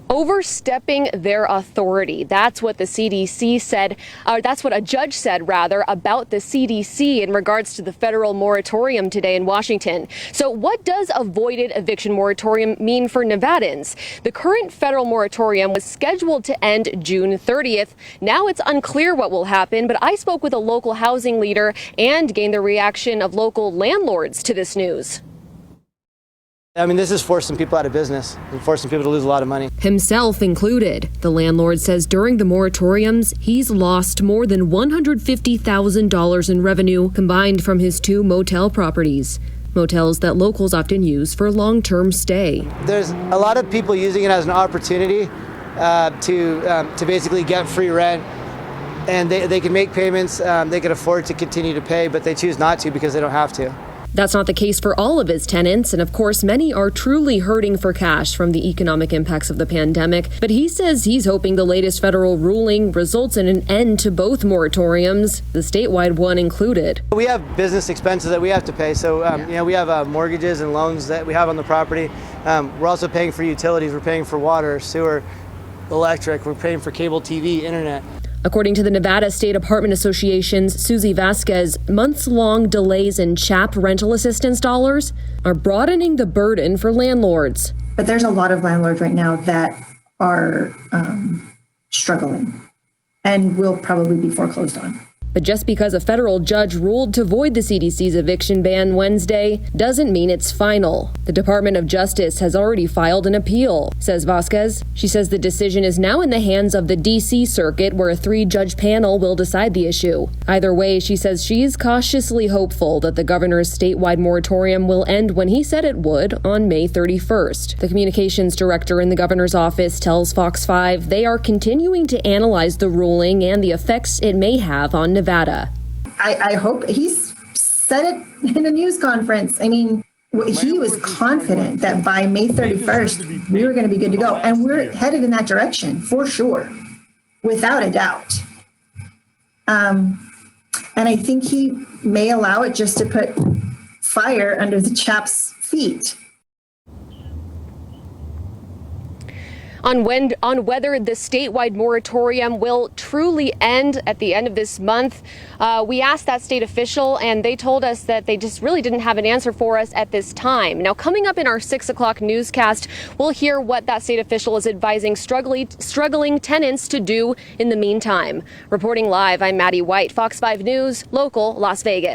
Overstepping their authority. That's what the CDC said, or that's what a judge said, rather, about the CDC in regards to the federal moratorium today in Washington. So what does a voided eviction moratorium mean for Nevadans? The current federal moratorium was scheduled to end June 30th. Now it's unclear what will happen, but I spoke with a local housing leader and gained the reaction of local landlords to this news. I mean, this is forcing people out of business and forcing people to lose a lot of money. Himself included. The landlord says during the moratoriums, he's lost more than $150,000 in revenue combined from his 2 motel properties. Motels that locals often use for long-term stay. There's a lot of people using it as an opportunity to basically get free rent. And they can make payments, they can afford to continue to pay, but they choose not to because they don't have to. That's not the case for all of his tenants, and of course, many are truly hurting for cash from the economic impacts of the pandemic. But he says he's hoping the latest federal ruling results in an end to both moratoriums, the statewide one included. We have business expenses that we have to pay, so we have mortgages and loans that we have on the property. We're also paying for utilities. We're paying for water, sewer, electric. We're paying for cable TV, internet. According to the Nevada State Apartment Association's Susie Vasquez, months-long delays in CHAP rental assistance dollars are broadening the burden for landlords. But there's a lot of landlords right now that are struggling and will probably be foreclosed on. But just because a federal judge ruled to void the CDC's eviction ban Wednesday doesn't mean it's final. The Department of Justice has already filed an appeal, says Vasquez. She says the decision is now in the hands of the D.C. Circuit, where a 3-judge panel will decide the issue. Either way, she says she's cautiously hopeful that the governor's statewide moratorium will end when he said it would on May 31st. The communications director in the governor's office tells Fox 5 they are continuing to analyze the ruling and the effects it may have on Nevada. I hope he's said it in a news conference. I mean, he was confident that by May 31st, we were going to be good to go. And we're headed in that direction for sure, without a doubt. And I think he may allow it just to put fire under the chap's feet. On whether the statewide moratorium will truly end at the end of this month, we asked that state official, and they told us that they just really didn't have an answer for us at this time. Now, coming up in our 6 o'clock newscast, we'll hear what that state official is advising struggling tenants to do in the meantime. Reporting live, I'm Maddie White, Fox 5 News, local Las Vegas.